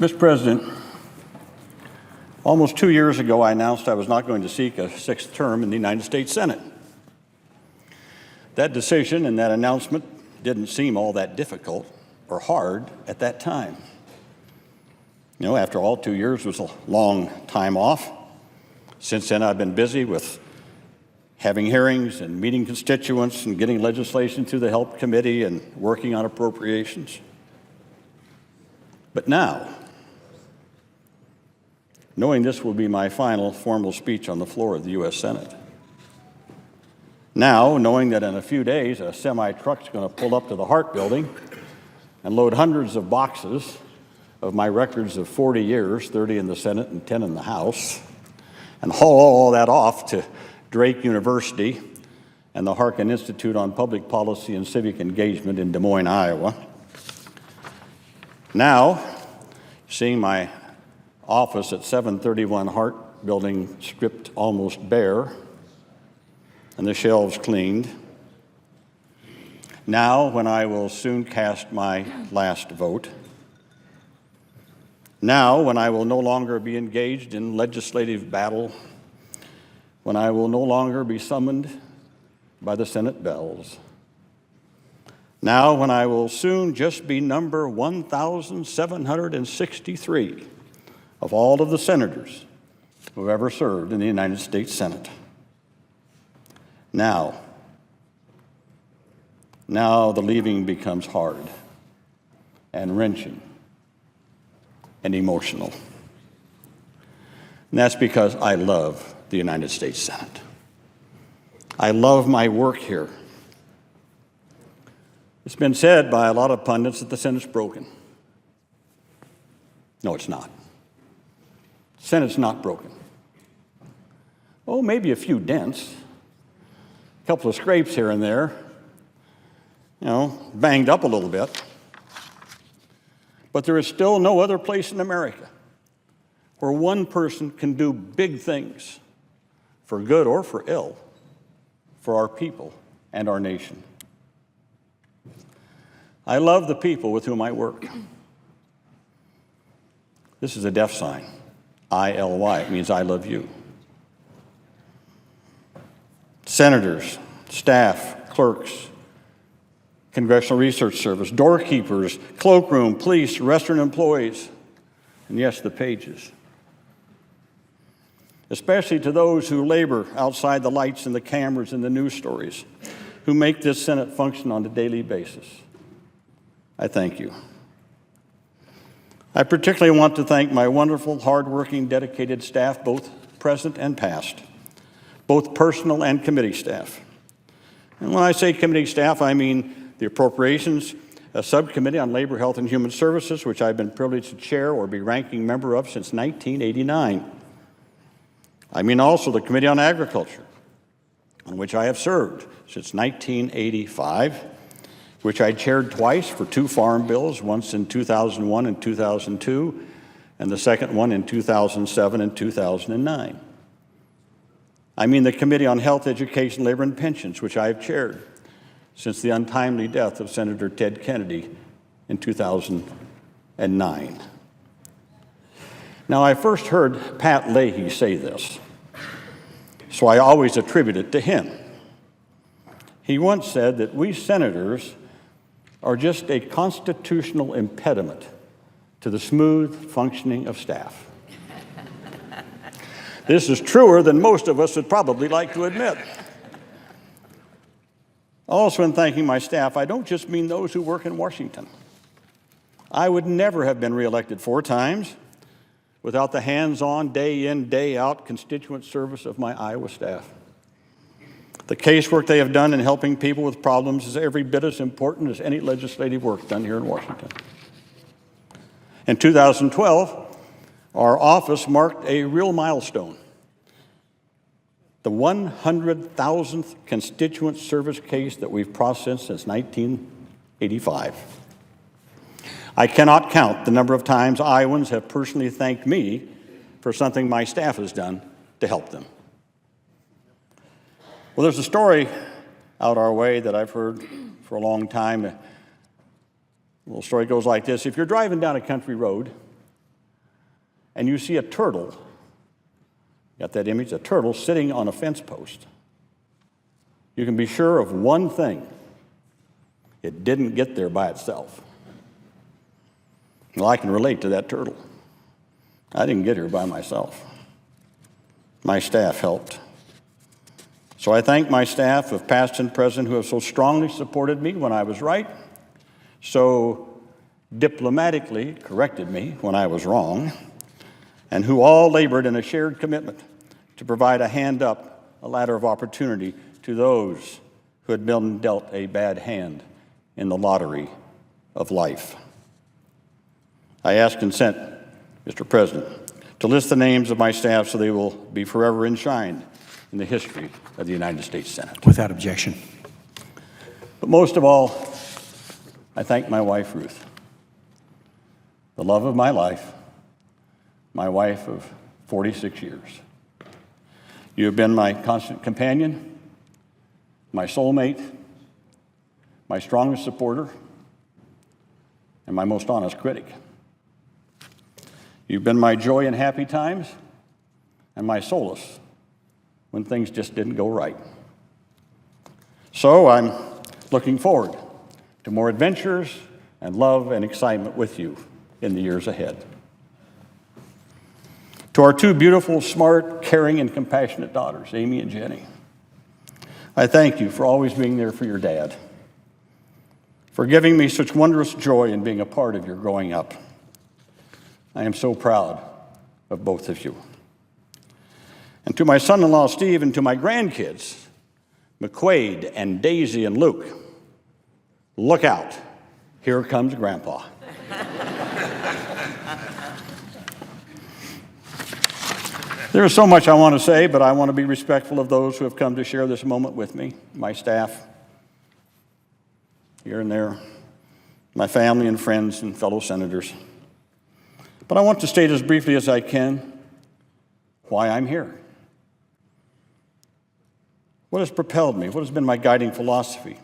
Mr. President, almost 2 years ago, I announced I was not going to seek a sixth term in the United States Senate. That decision and that announcement didn't seem all that difficult or hard at that time. You know, after all, 2 years was a long time off. Since then, I've been busy with having hearings and meeting constituents and getting legislation through the Health Committee and working on appropriations. But now, knowing this will be my final formal speech on the floor of the U.S. Senate, now knowing that in a few days a semi-truck's going to pull up to the Hart Building and load hundreds of boxes of my records of 40 years, 30 in the Senate and 10 in the House, and haul all that off to Drake University and the Harkin Institute on Public Policy and Civic Engagement in Des Moines, Iowa. Now, seeing my office at 731 Hart Building stripped almost bare and the shelves cleaned. Now, when I will soon cast my last vote. Now, when I will no longer be engaged in legislative battle, when I will no longer be summoned by the Senate bells. Now, when I will soon just be number 1,763 of all of the senators who have ever served in the United States Senate. Now the leaving becomes hard and wrenching and emotional. And that's because I love the United States Senate. I love my work here. It's been said by a lot of pundits that the Senate's broken. No, it's not. The Senate's not broken. Oh, maybe a few dents, a couple of scrapes here and there, banged up a little bit. But there is still no other place in America where one person can do big things, for good or for ill, for our people and our nation. I love the people with whom I work. This is a deaf sign, I-L-Y. It means I love you. Senators, staff, clerks, Congressional Research Service, doorkeepers, cloakroom, police, restaurant employees, and yes, the pages. Especially to those who labor outside the lights and the cameras and the news stories, who make this Senate function on a daily basis. I thank you. I particularly want to thank my wonderful, hardworking, dedicated staff, both present and past, both personal and committee staff. And when I say committee staff, I mean the Appropriations Subcommittee on Labor, Health, and Human Services, which I've been privileged to chair or be ranking member of since 1989. I mean also the Committee on Agriculture, on which I have served since 1985, which I chaired twice for two farm bills, once in 2001 and 2002, and the second one in 2007 and 2009. I mean the Committee on Health, Education, Labor, and Pensions, which I have chaired since the untimely death of Senator Ted Kennedy in 2009. Now, I first heard Pat Leahy say this, so I always attribute it to him. He once said that we senators are just a constitutional impediment to the smooth functioning of staff. This is truer than most of us would probably like to admit. Also, in thanking my staff, I don't just mean those who work in Washington. I would never have been reelected 4 times without the hands-on, day-in, day-out constituent service of my Iowa staff. The casework they have done in helping people with problems is every bit as important as any legislative work done here in Washington. In 2012, our office marked a real milestone. The 100,000th constituent service case that we've processed since 1985. I cannot count the number of times Iowans have personally thanked me for something my staff has done to help them. Well, there's a story out our way that I've heard for a long time. The little story goes like this. If you're driving down a country road and you see a turtle, got that image, a turtle sitting on a fence post, you can be sure of one thing: it didn't get there by itself. Well, I can relate to that turtle. I didn't get here by myself. My staff helped. So I thank my staff of past and present who have so strongly supported me when I was right, so diplomatically corrected me when I was wrong, and who all labored in a shared commitment to provide a hand up, a ladder of opportunity to those who had been dealt a bad hand in the lottery of life. I ask consent, Mr. President, to list the names of my staff so they will be forever enshrined in the history of the United States Senate. Without objection. But most of all, I thank my wife, Ruth, the love of my life, my wife of 46 years. You have been my constant companion, my soulmate, my strongest supporter, and my most honest critic. You've been my joy in happy times and my solace when things just didn't go right. So I'm looking forward to more adventures and love and excitement with you in the years ahead. To our two beautiful, smart, caring, and compassionate daughters, Amy and Jenny, I thank you for always being there for your dad, for giving me such wondrous joy in being a part of your growing up. I am so proud of both of you. And to my son-in-law, Steve, and to my grandkids, McQuaid and Daisy and Luke, look out. Here comes Grandpa. There is so much I want to say, but I want to be respectful of those who have come to share this moment with me, my staff, here and there, my family and friends and fellow senators. But I want to state as briefly as I can why I'm here. What has propelled me? What has been my guiding philosophy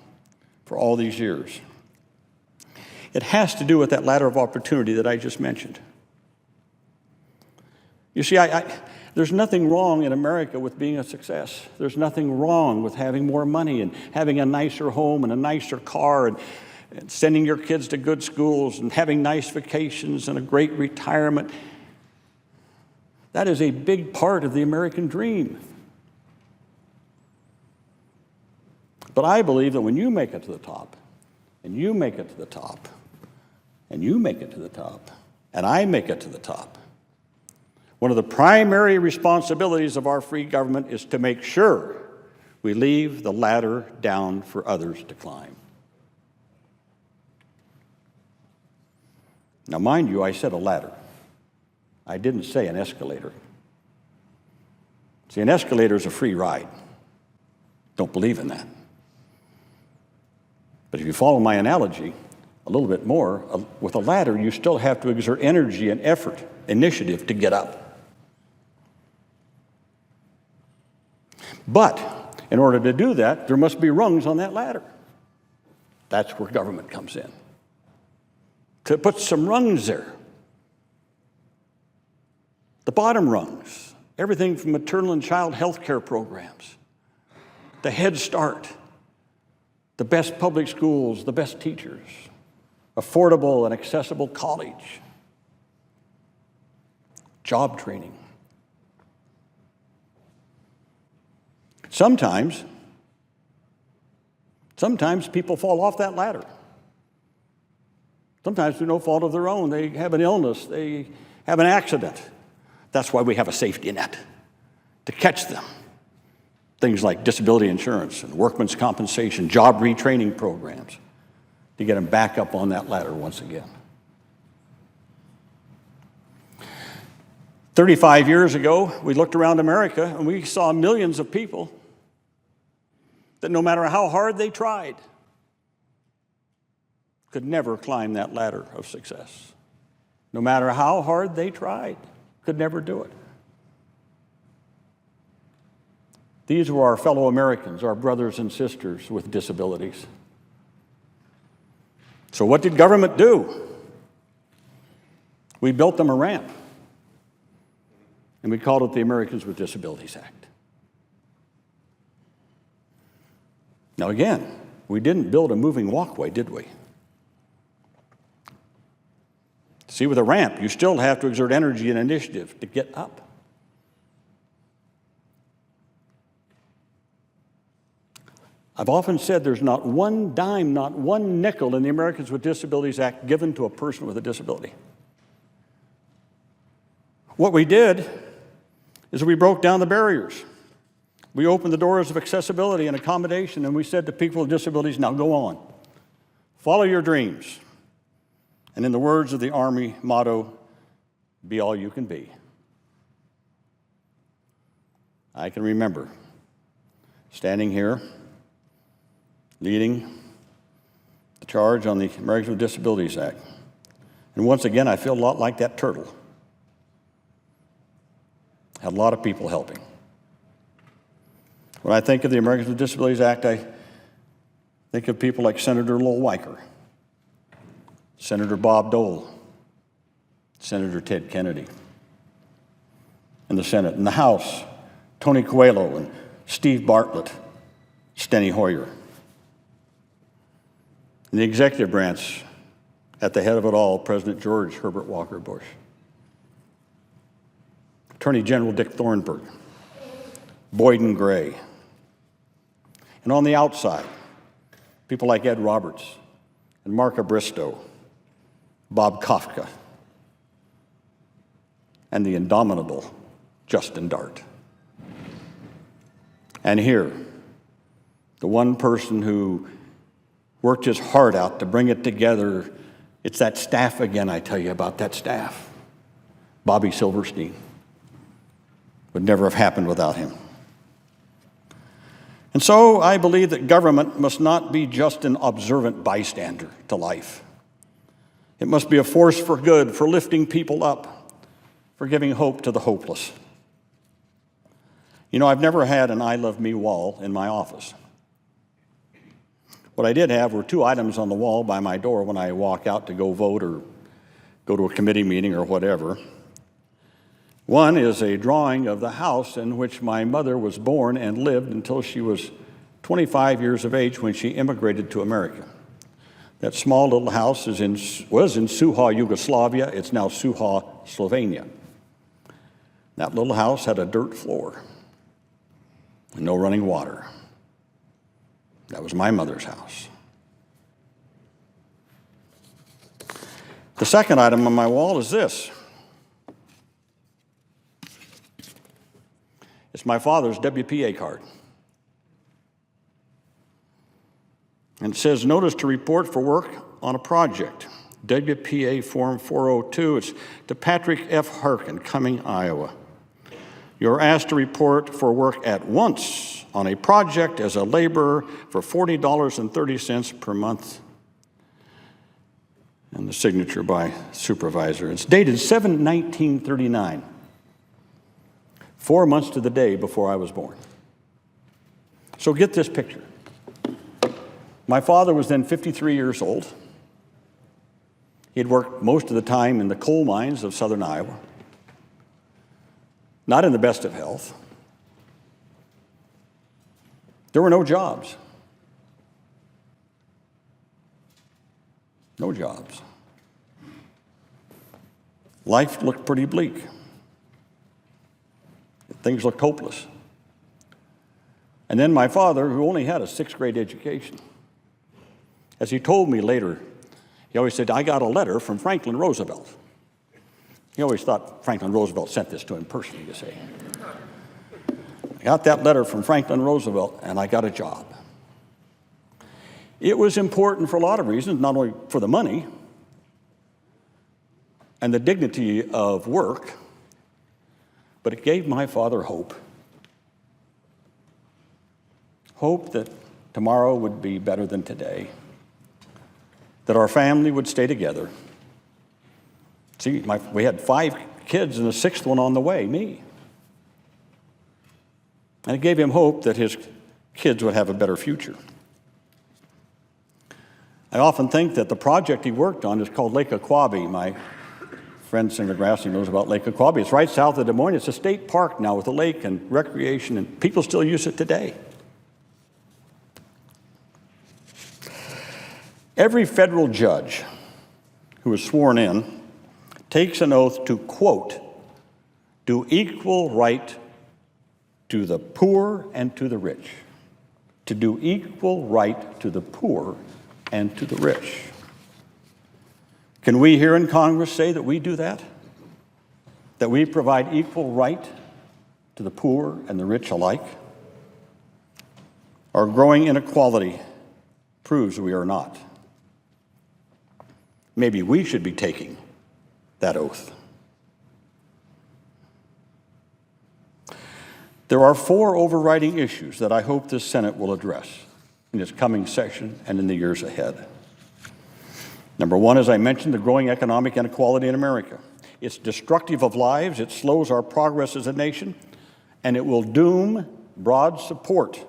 for all these years? It has to do with that ladder of opportunity that I just mentioned. You see, there's nothing wrong in America with being a success. There's nothing wrong with having more money and having a nicer home and a nicer car and sending your kids to good schools and having nice vacations and a great retirement. That is a big part of the American dream. But I believe that when you make it to the top, and you make it to the top, and you make it to the top, and I make it to the top, one of the primary responsibilities of our free government is to make sure we leave the ladder down for others to climb. Now, mind you, I said a ladder. I didn't say an escalator. See, an escalator is a free ride. Don't believe in that. But if you follow my analogy a little bit more, with a ladder, you still have to exert energy and effort, initiative to get up. But in order to do that, there must be rungs on that ladder. That's where government comes in. To put some rungs there. The bottom rungs, everything from maternal and child health care programs, the Head Start, the best public schools, the best teachers, affordable and accessible college, job training. Sometimes people fall off that ladder. Sometimes through no fault of their own. They have an illness, they have an accident. That's why we have a safety net, to catch them. Things like disability insurance and workman's compensation, job retraining programs, to get them back up on that ladder once again. 35 years ago, we looked around America and we saw millions of people that no matter how hard they tried, could never climb that ladder of success. No matter how hard they tried, could never do it. These were our fellow Americans, our brothers and sisters with disabilities. So what did government do? We built them a ramp. and we called it the Americans with Disabilities Act. Now again, we didn't build a moving walkway, did we? See, with a ramp, you still have to exert energy and initiative to get up. I've often said there's not one dime, not one nickel in the Americans with Disabilities Act given to a person with a disability. What we did is we broke down the barriers. We opened the doors of accessibility and accommodation, and we said to people with disabilities, now go on. Follow your dreams. And in the words of the Army motto, be all you can be. I can remember standing here, leading the charge on the Americans with Disabilities Act. And once again, I feel a lot like that turtle. Had a lot of people helping. When I think of the Americans with Disabilities Act, I think of people like Senator Lowell Weicker, Senator Bob Dole, Senator Ted Kennedy in the Senate. In the House, Tony Coelho and Steve Bartlett, Steny Hoyer. In the executive branch, at the head of it all, President George Herbert Walker Bush. Attorney General Dick Thornburgh, Boyden Gray. And on the outside, people like Ed Roberts and Mark Abristo, Bob Kafka, and the indomitable Justin Dart. And here, the one person who worked his heart out to bring it together, it's that staff again, I tell you about that staff. Bobby Silverstein. Would never have happened without him. And so I believe that government must not be just an observant bystander to life. It must be a force for good, for lifting people up, for giving hope to the hopeless. You know, I've never had an I Love Me wall in my office. What I did have were 2 items on the wall by my door when I walk out to go vote or go to a committee meeting or whatever. One is a drawing of the house in which my mother was born and lived until she was 25 years of age when she immigrated to America. That small little house was in Suha, Yugoslavia. It's now Suha, Slovenia. That little house had a dirt floor and no running water. That was my mother's house. The second item on my wall is this. It's my father's WPA card. And it says, notice to report for work on a project. WPA Form 402. It's to Patrick F. Harkin, Cumming, Iowa. You're asked to report for work at once on a project as a laborer for $40.30 per month. And the signature by supervisor. It's dated 7/19/39. 4 months to the day before I was born. So get this picture. My father was then 53 years old. He had worked most of the time in the coal mines of southern Iowa, not in the best of health. There were no jobs. No jobs. Life looked pretty bleak. Things looked hopeless. And then my father, who only had a 6th grade education, as he told me later, he always said, I got a letter from Franklin Roosevelt. He always thought Franklin Roosevelt sent this to him personally, you see. I got that letter from Franklin Roosevelt, and I got a job. It was important for a lot of reasons, not only for the money and the dignity of work, but it gave my father hope. Hope that tomorrow would be better than today, that our family would stay together. See, we had 5 kids and the 6th one on the way, me. And it gave him hope that his kids would have a better future. I often think that the project he worked on is called Lake Aquabi. My friend Senator Grassley knows about Lake Aquabi. It's right south of Des Moines. It's a state park now with a lake and recreation, and people still use it today. Every federal judge who is sworn in takes an oath to, quote, do equal right to the poor and to the rich. To do equal right to the poor and to the rich. Can we here in Congress say that we do that? That we provide equal right to the poor and the rich alike? Our growing inequality proves we are not. Maybe we should be taking that oath. There are 4 overriding issues that I hope this Senate will address in its coming session and in the years ahead. Number 1, as I mentioned, the growing economic inequality in America. It's destructive of lives, it slows our progress as a nation, and it will doom broad support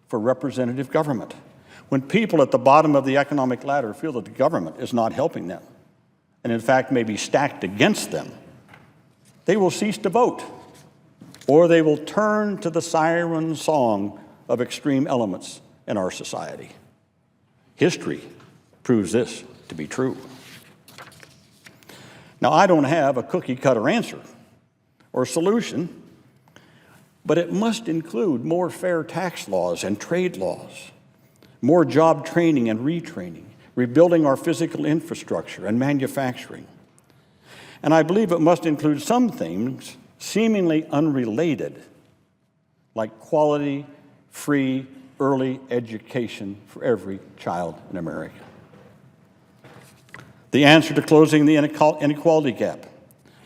for representative government. When people at the bottom of the economic ladder feel that the government is not helping them, and in fact may be stacked against them, they will cease to vote, or they will turn to the siren song of extreme elements in our society. History proves this to be true. Now, I don't have a cookie-cutter answer or solution, but it must include more fair tax laws and trade laws, more job training and retraining, rebuilding our physical infrastructure and manufacturing. And I believe it must include some things seemingly unrelated, like quality, free, early education for every child in America. The answer to closing the inequality gap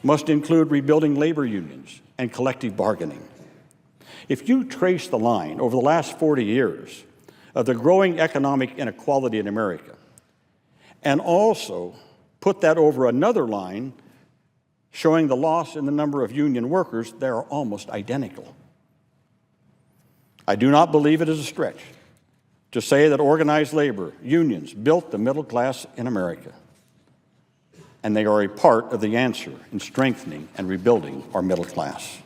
must include rebuilding labor unions and collective bargaining. If you trace the line over the last 40 years of the growing economic inequality in America, and also put that over another line showing the loss in the number of union workers, they are almost identical. I do not believe it is a stretch to say that organized labor, unions, built the middle class in America, and they are a part of the answer in strengthening and rebuilding our middle class.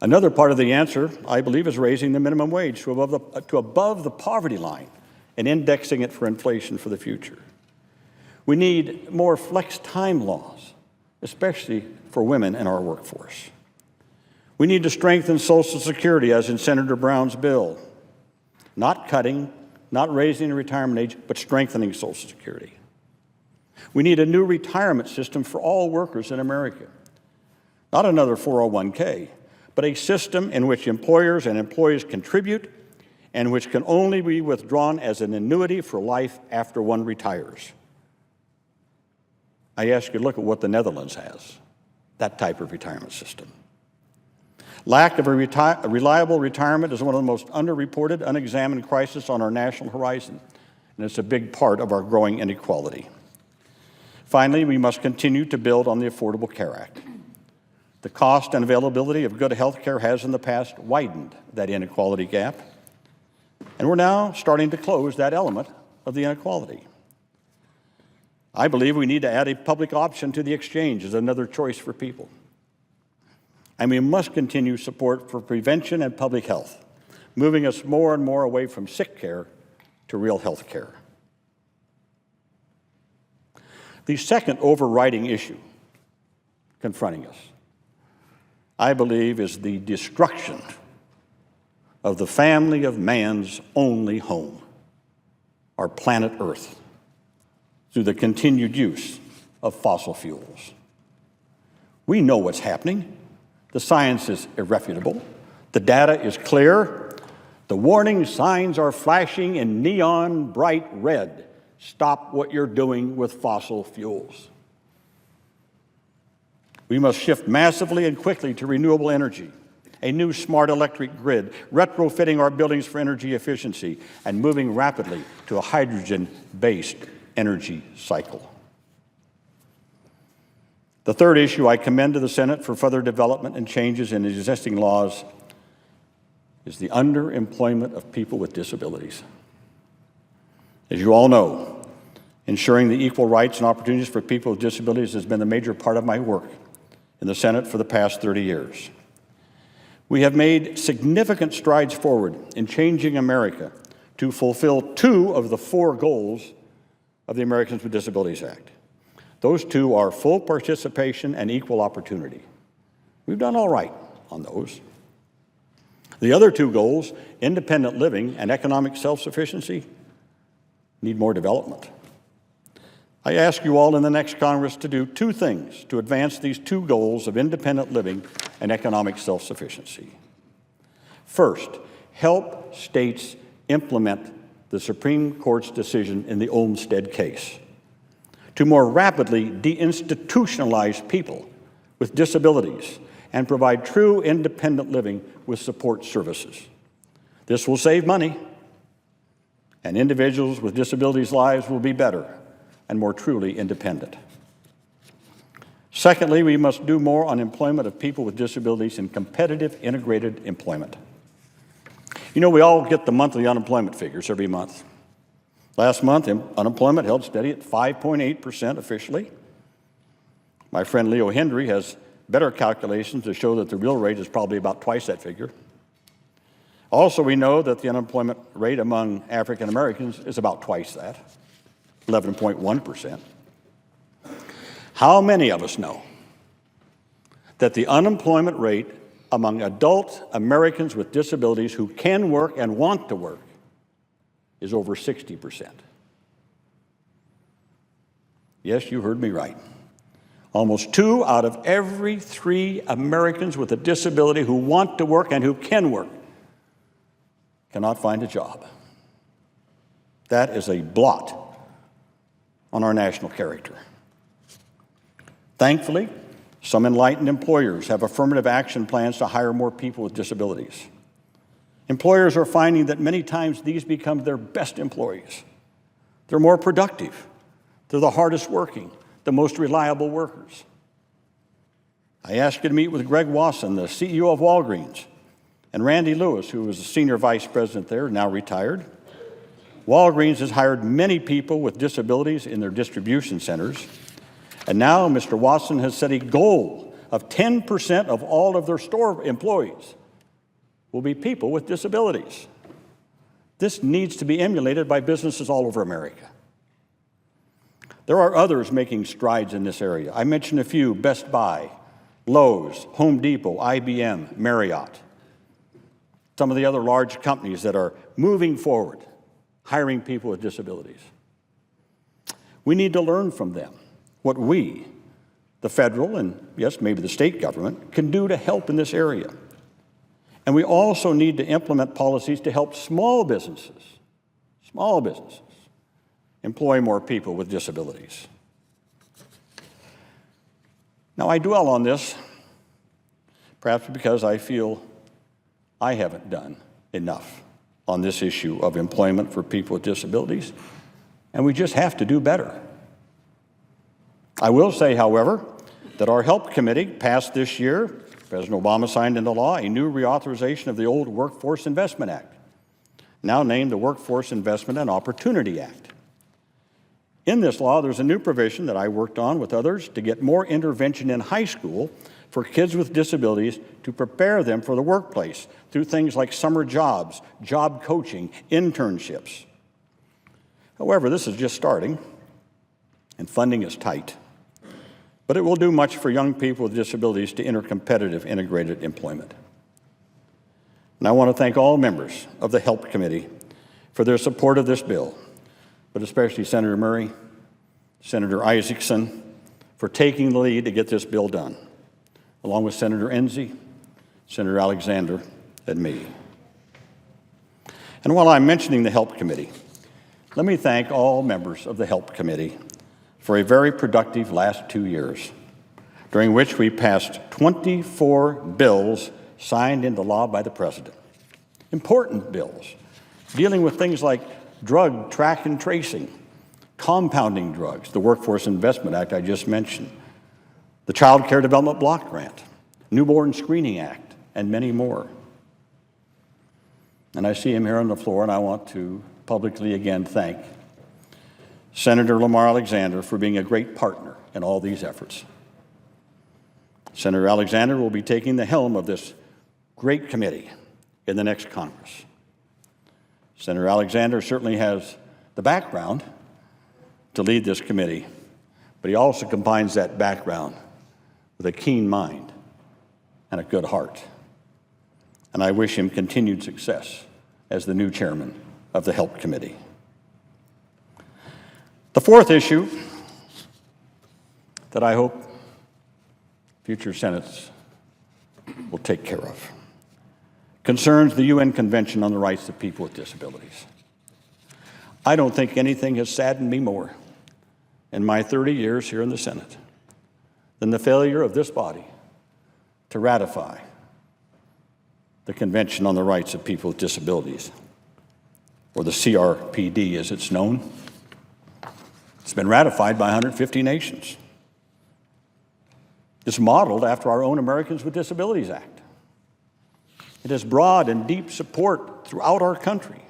Another part of the answer, I believe, is raising the minimum wage to above the poverty line and indexing it for inflation for the future. We need more flex time laws, especially for women in our workforce. We need to strengthen Social Security, as in Senator Brown's bill. Not cutting, not raising the retirement age, but strengthening Social Security. We need a new retirement system for all workers in America. Not another 401k, but a system in which employers and employees contribute and which can only be withdrawn as an annuity for life after one retires. I ask you to look at what the Netherlands has, that type of retirement system. Lack of a reliable retirement is one of the most underreported, unexamined crises on our national horizon, and it's a big part of our growing inequality. Finally, we must continue to build on the Affordable Care Act. The cost and availability of good health care has in the past widened that inequality gap, and we're now starting to close that element of the inequality. I believe we need to add a public option to the exchange as another choice for people. And we must continue support for prevention and public health, moving us more and more away from sick care to real health care. The second overriding issue confronting us, I believe, is the destruction of the family of man's only home, our planet Earth, through the continued use of fossil fuels. We know what's happening. The science is irrefutable. The data is clear. The warning signs are flashing in neon bright red. Stop what you're doing with fossil fuels. We must shift massively and quickly to renewable energy, a new smart electric grid, retrofitting our buildings for energy efficiency, and moving rapidly to a hydrogen-based energy cycle. The third issue I commend to the Senate for further development and changes in existing laws is the underemployment of people with disabilities. As you all know, Ensuring the equal rights and opportunities for people with disabilities has been a major part of my work in the Senate for the past 30 years. We have made significant strides forward in changing America to fulfill 2 of the 4 goals of the Americans with Disabilities Act. Those 2 are full participation and equal opportunity. We've done all right on those. The other 2 goals, independent living and economic self-sufficiency, need more development. I ask you all in the next Congress to do 2 things to advance these 2 goals of independent living and economic self-sufficiency. First, help states implement the Supreme Court's decision in the Olmstead case to more rapidly deinstitutionalize people with disabilities and provide true independent living with support services. This will save money, and individuals with disabilities' lives will be better and more truly independent. Secondly, we must do more on employment of people with disabilities in competitive integrated employment. You know, we all get the monthly unemployment figures every month. Last month, unemployment held steady at 5.8% officially. My friend Leo Hendry has better calculations to show that the real rate is probably about twice that figure. Also, we know that the unemployment rate among African Americans is about twice that, 11.1%. How many of us know that the unemployment rate among adult Americans with disabilities who can work and want to work is over 60%? Yes, you heard me right. Almost 2 out of every 3 Americans with a disability who want to work and who can work cannot find a job. That is a blot on our national character. Thankfully, some enlightened employers have affirmative action plans to hire more people with disabilities. Employers are finding that many times these become their best employees. They're more productive. They're the hardest working, the most reliable workers. I asked you to meet with Greg Wasson, the CEO of Walgreens, and Randy Lewis, who was the senior vice president there, now retired. Walgreens has hired many people with disabilities in their distribution centers, and now Mr. Wasson has set a goal of 10% of all of their store employees will be people with disabilities. This needs to be emulated by businesses all over America. There are others making strides in this area. I mentioned a few: Best Buy, Lowe's, Home Depot, IBM, Marriott. Some of the other large companies that are moving forward, hiring people with disabilities. We need to learn from them what we, the federal and, yes, maybe the state government, can do to help in this area. And we also need to implement policies to help small businesses employ more people with disabilities. Now, I dwell on this, perhaps because I feel I haven't done enough on this issue of employment for people with disabilities, and we just have to do better. I will say, however, that our Help Committee passed this year, President Obama signed into law, a new reauthorization of the old Workforce Investment Act, now named the Workforce Investment and Opportunity Act. In this law, there's a new provision that I worked on with others to get more intervention in high school for kids with disabilities to prepare them for the workplace through things like summer jobs, job coaching, internships. However, this is just starting, and funding is tight. But it will do much for young people with disabilities to enter competitive integrated employment. And I want to thank all members of the Help Committee for their support of this bill, but especially Senator Murray, Senator Isaacson, for taking the lead to get this bill done, along with Senator Enzi, Senator Alexander, and me. And while I'm mentioning the Help Committee, let me thank all members of the Help Committee for a very productive last 2 years, during which we passed 24 bills signed into law by the President. Important bills dealing with things like drug track and tracing, compounding drugs, the Workforce Investment Act I just mentioned, the Child Care Development Block Grant, Newborn Screening Act, and many more. And I see him here on the floor, and I want to publicly again thank Senator Lamar Alexander for being a great partner in all these efforts. Senator Alexander will be taking the helm of this great committee in the next Congress. Senator Alexander certainly has the background to lead this committee, but he also combines that background with a keen mind and a good heart. And I wish him continued success as the new chairman of the Help Committee. The fourth issue that I hope future Senates will take care of concerns the UN Convention on the Rights of People with Disabilities. I don't think anything has saddened me more in my 30 years here in the Senate than the failure of this body to ratify the Convention on the Rights of People with Disabilities, or the CRPD as it's known. It's been ratified by 150 nations. It's modeled after our own Americans with Disabilities Act. It has broad and deep support throughout our country,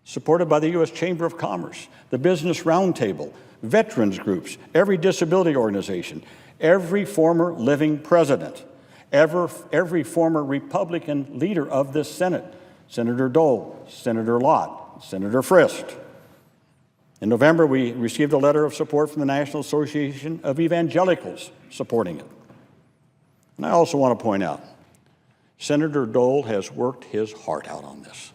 supported by the U.S. Chamber of Commerce, the Business Roundtable, veterans groups, every disability organization, every former living president, every former Republican leader of this Senate, Senator Dole, Senator Lott, Senator Frist. In November, we received a letter of support from the National Association of Evangelicals supporting it. And I also want to point out, Senator Dole has worked his heart out on this.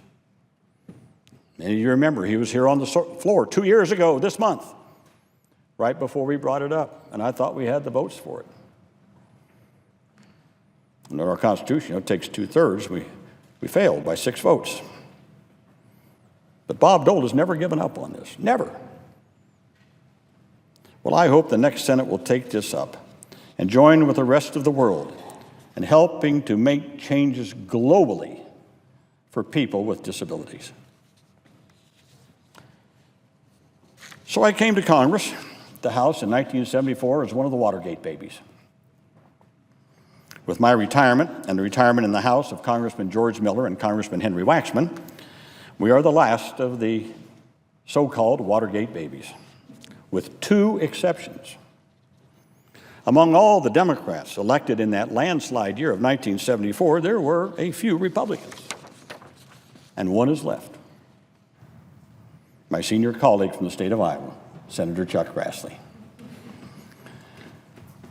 Many of you remember he was here on the floor 2 years ago this month, right before we brought it up, and I thought we had the votes for it. Under our Constitution, it takes 2/3. We failed by 6 votes. But Bob Dole has never given up on this, never. Well, I hope the next Senate will take this up and join with the rest of the world in helping to make changes globally for people with disabilities. So I came to Congress, the House, in 1974 as one of the Watergate babies. With my retirement and the retirement in the House of Congressman George Miller and Congressman Henry Waxman, we are the last of the so-called Watergate babies, with 2 exceptions. Among all the Democrats elected in that landslide year of 1974, there were a few Republicans, and one is left. My senior colleague from the state of Iowa, Senator Chuck Grassley.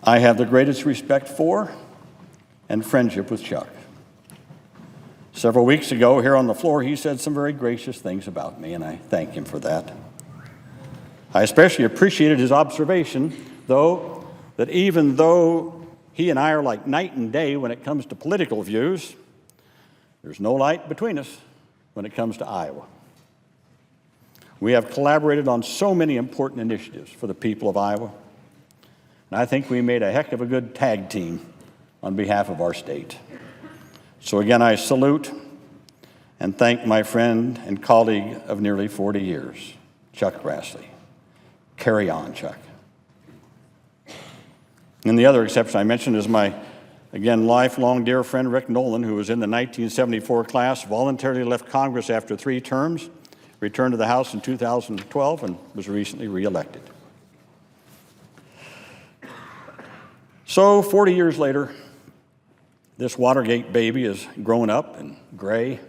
I have the greatest respect for and friendship with Chuck. Several weeks ago, here on the floor, he said some very gracious things about me, and I thank him for that. I especially appreciated his observation, though, that even though he and I are like night and day when it comes to political views, there's no light between us when it comes to Iowa. We have collaborated on so many important initiatives for the people of Iowa, and I think we made a heck of a good tag team on behalf of our state. So again, I salute and thank my friend and colleague of nearly 40 years, Chuck Grassley. Carry on, Chuck. And the other exception I mentioned is my, again, lifelong dear friend Rick Nolan, who was in the 1974 class, voluntarily left Congress after 3 terms, returned to the House in 2012, and was recently reelected. So 40 years later, this Watergate baby is grown up and gray.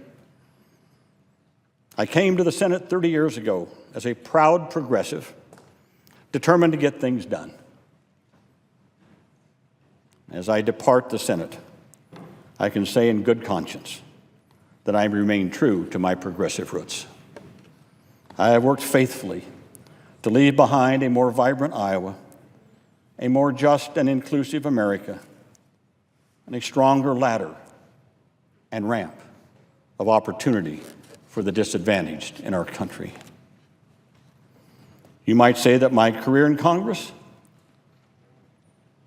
I came to the Senate 30 years ago as a proud progressive, determined to get things done. As I depart the Senate, I can say in good conscience that I remain true to my progressive roots. I have worked faithfully to leave behind a more vibrant Iowa, a more just and inclusive America, and a stronger ladder and ramp of opportunity for the disadvantaged in our country. You might say that my career in Congress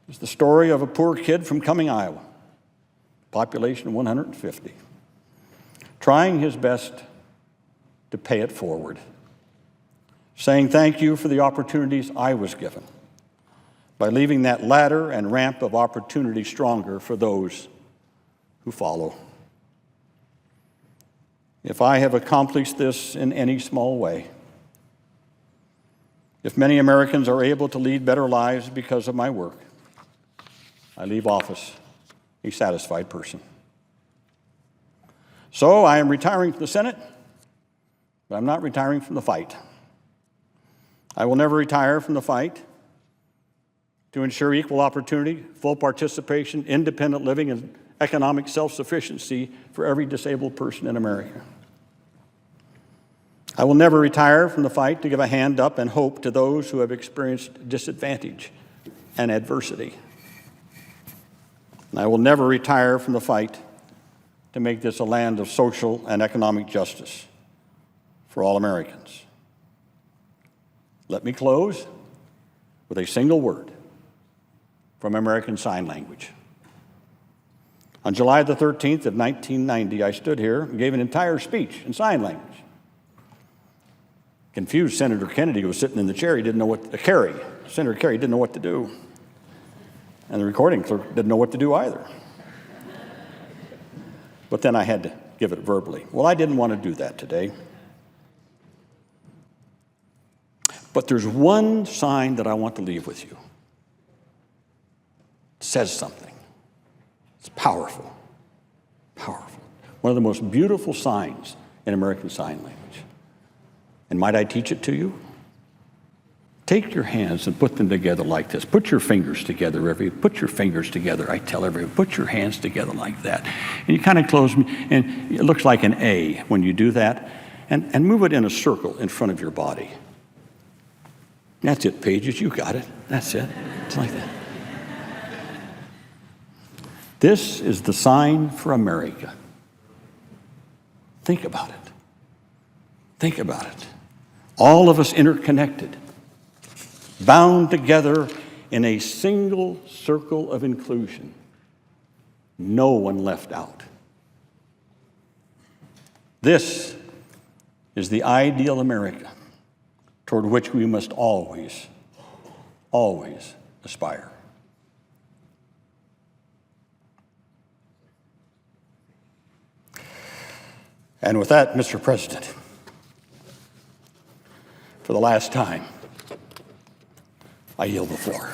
is the story of a poor kid from Cumming, Iowa, population of 150, trying his best to pay it forward, saying thank you for the opportunities I was given, by leaving that ladder and ramp of opportunity stronger for those who follow. If I have accomplished this in any small way, If many Americans are able to lead better lives because of my work, I leave office a satisfied person. So I am retiring from the Senate, but I'm not retiring from the fight. I will never retire from the fight to ensure equal opportunity, full participation, independent living, and economic self-sufficiency for every disabled person in America. I will never retire from the fight to give a hand up and hope to those who have experienced disadvantage and adversity. And I will never retire from the fight to make this a land of social and economic justice for all Americans. Let me close with a single word from American Sign Language. On July the 13th of 1990, I stood here and gave an entire speech in sign language. Confused Senator Kennedy was sitting in the chair. He didn't know what, Senator Kerry didn't know what to do. And the recording clerk didn't know what to do either. But then I had to give it verbally. Well, I didn't want to do that today. But there's one sign that I want to leave with you. It says something. It's powerful. Powerful. One of the most beautiful signs in American Sign Language. And might I teach it to you? Take your hands and put them together like this. Put your fingers together, put your fingers together. I tell everyone, put your hands together like that. And you kind of close, and it looks like an A when you do that. And move it in a circle in front of your body. That's it, Pages, you got it. That's it. It's like that. This is the sign for America. Think about it. Think about it. All of us interconnected, bound together in a single circle of inclusion. No one left out. This is the ideal America toward which we must always, always aspire. And with that, Mr. President, for the last time, I yield the floor.